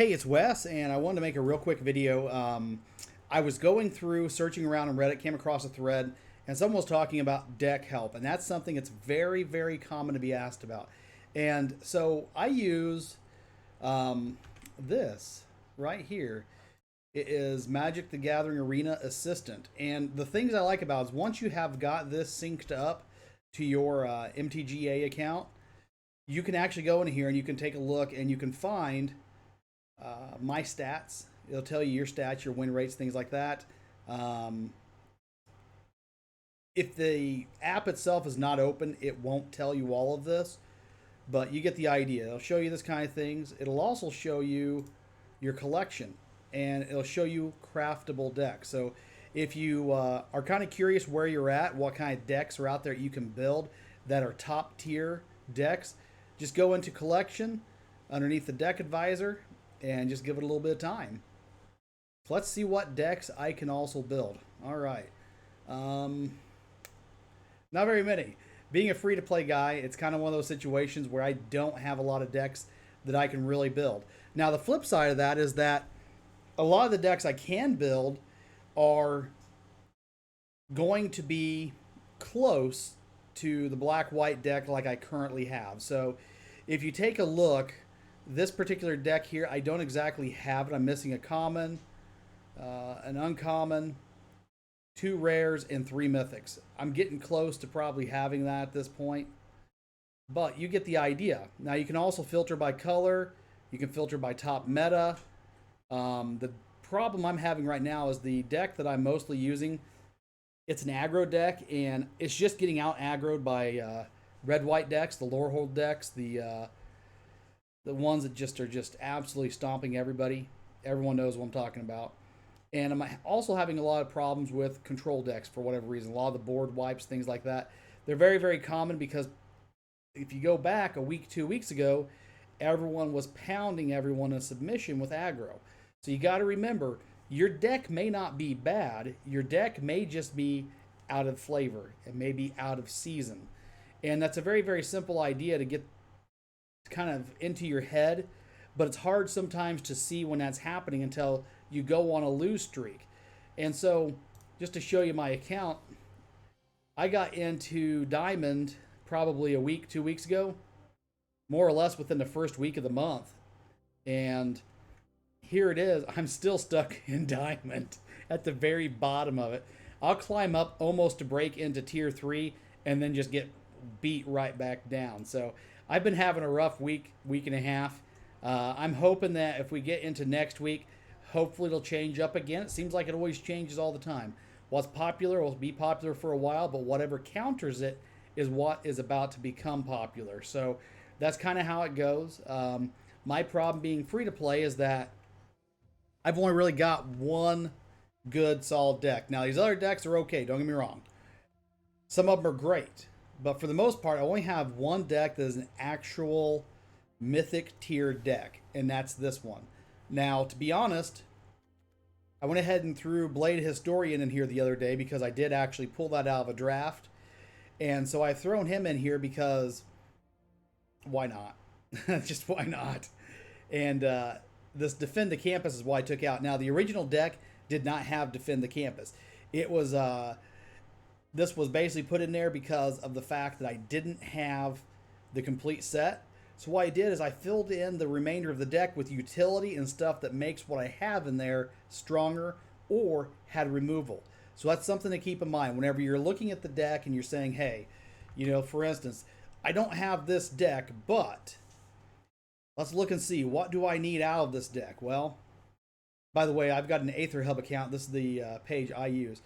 Hey, it's Wes, and I wanted to make a real quick video. I was going through, searching around on Reddit, came across a thread, and someone was talking about deck help, and that's something that's very, very common to be asked about. And so I use this right here. It is Magic the Gathering Arena Assistant. And the things I like about it is once you have got this synced up to your MTGA account, you can actually go in here and you can take a look and you can find my stats. It'll tell you your stats, your win rates, things like that. Um, if the app itself is not open, it won't tell you all of this, but you get the idea. It'll show you this kind of things. It'll also show you your collection, and it'll show you craftable decks. So if you are kind of curious where you're at, what kind of decks are out there you can build that are top tier decks, just go into collection underneath the deck advisor and just give it a little bit of time. So let's see what decks I can also build. All right. Not very many. Being a free-to-play guy, it's kind of one of those situations where I don't have a lot of decks that I can really build. Now, the flip side of that is that a lot of the decks I can build are going to be close to the black-white deck like I currently have. So if you take a look, this particular deck here, I don't exactly have it. I'm missing a common, an uncommon, 2 rares, and 3 mythics. I'm getting close to probably having that at this point, but you get the idea. Now you can also filter by color. You can filter by top meta. The problem I'm having right now is the deck that I'm mostly using. It's an aggro deck, and it's just getting out aggroed by red-white decks, the Lorehold decks, the ones that just are just absolutely stomping everybody. Everyone knows what I'm talking about. And I'm also having a lot of problems with control decks for whatever reason. A lot of the board wipes, things like that. They're very, very common because if you go back a week, 2 weeks ago, everyone was pounding everyone in submission with aggro. So you got to remember, your deck may not be bad. Your deck may just be out of flavor. It may be out of season. And that's a very, very simple idea to get kind of into your head, but it's hard sometimes to see when that's happening until you go on a lose streak. And so, just to show you my account, I got into Diamond probably a week, 2 weeks ago, more or less within the first week of the month. And here it is. I'm still stuck in Diamond at the very bottom of it. I'll climb up almost to break into tier 3 and then just get beat right back down. So I've been having a rough week, week and a half. I'm hoping that if we get into next week, hopefully it'll change up again. It seems like it always changes all the time. What's popular will be popular for a while, but whatever counters it is what is about to become popular. So that's kind of how it goes. My problem being free to play is that I've only really got one good solid deck. Now these other decks are okay, don't get me wrong. Some of them are great, but for the most part, I only have one deck that is an actual mythic tier deck, and that's this one. Now, to be honest, I went ahead and threw Blade Historian in here the other day because I did actually pull that out of a draft. And so I've thrown him in here because why not? Just why not? And this Defend the Campus is why I took out. Now, the original deck did not have Defend the Campus. It was, this was basically put in there because of the fact that I didn't have the complete set. So what I did is I filled in the remainder of the deck with utility and stuff that makes what I have in there stronger or had removal. So that's something to keep in mind whenever you're looking at the deck and you're saying, hey, you know, for instance, I don't have this deck, but let's look and see, what do I need out of this deck? Well, by the way, I've got an Aether Hub account. This is the page I use.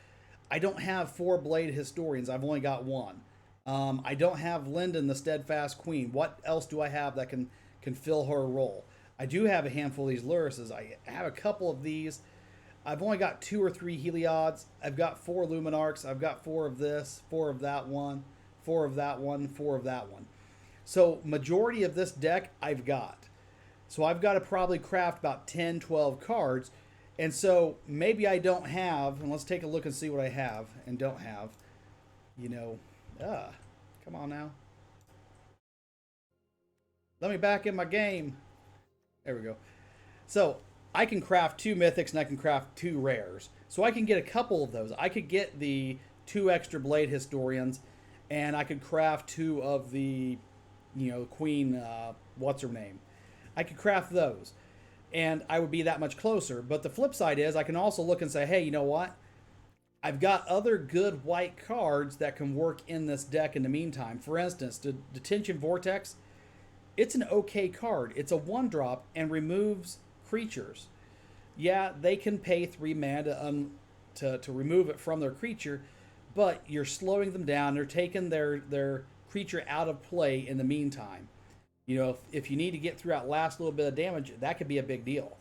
I don't have 4 Blade Historians. I've only got 1. I don't have Lyndon, the Steadfast Queen. What else do I have that can fill her role? I do have a handful of these Lyrises. I have a couple of these. I've only got 2 or 3 Heliods. I've got 4 Luminarchs. I've got 4 of this, 4 of that one, 4 of that one, 4 of that one. So majority of this deck I've got. So I've got to probably craft about 10, 12 cards. And so maybe I don't have, and let's take a look and see what I have and don't have. You know, come on now. Let me back in my game. There we go. So I can craft 2 mythics and I can craft 2 rares. So I can get a couple of those. I could get the 2 extra blade historians, and I could craft 2 of the, queen. What's her name? I could craft those, and I would be that much closer. But the flip side is I can also look and say, hey, you know what? I've got other good white cards that can work in this deck in the meantime. For instance, the Detention Vortex, it's an okay card. It's a 1 drop and removes creatures. Yeah, they can pay 3 mana to remove it from their creature, but you're slowing them down. They're taking their creature out of play in the meantime. If you need to get through that last little bit of damage, that could be a big deal.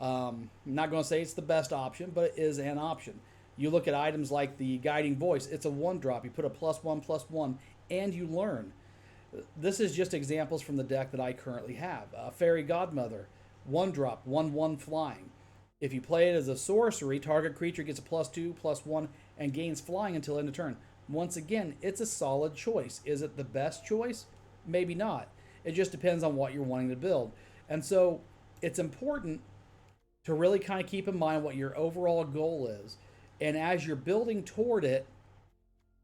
I'm not going to say it's the best option, but it is an option. You look at items like the Guiding Voice, it's a 1 drop. You put a +1/+1, and you learn. This is just examples from the deck that I currently have. Fairy Godmother, 1 drop, 1/1 flying. If you play it as a sorcery, target creature gets a +2/+1 and gains flying until end of turn. Once again, it's a solid choice. Is it the best choice? Maybe not. It just depends on what you're wanting to build. And so it's important to really kind of keep in mind what your overall goal is. And as you're building toward it,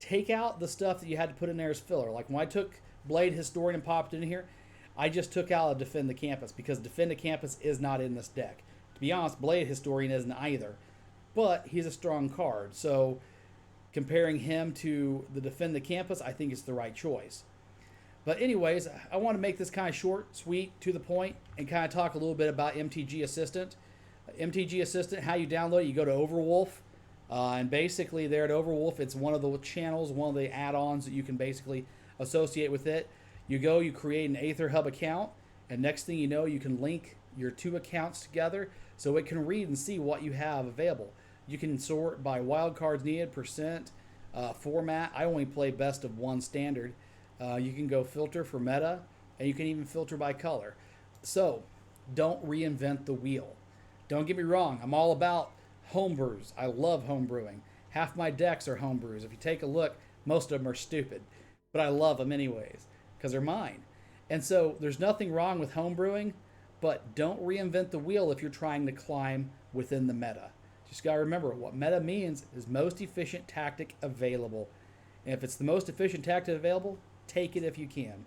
take out the stuff that you had to put in there as filler. Like when I took Blade Historian and popped in here, I just took out a Defend the Campus because Defend the Campus is not in this deck. To be honest, Blade Historian isn't either, but he's a strong card. So comparing him to the Defend the Campus, I think it's the right choice. But anyways, I want to make this kind of short, sweet, to the point, and kind of talk a little bit about MTG Assistant. MTG Assistant, how you download it, you go to Overwolf, and basically there at Overwolf, it's one of the channels, one of the add-ons that you can basically associate with it. You go, you create an Aether Hub account, and next thing you know, you can link your 2 accounts together so it can read and see what you have available. You can sort by wildcards needed, percent, format. I only play best of 1 standard. You can go filter for meta, and you can even filter by color. So don't reinvent the wheel. Don't get me wrong, I'm all about homebrews. I love homebrewing. Half my decks are homebrews. If you take a look, most of them are stupid, but I love them anyways because they're mine. And so there's nothing wrong with homebrewing, but don't reinvent the wheel if you're trying to climb within the meta. Just got to remember what meta means is most efficient tactic available. And if it's the most efficient tactic available, take it if you can.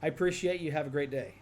I appreciate you. Have a great day.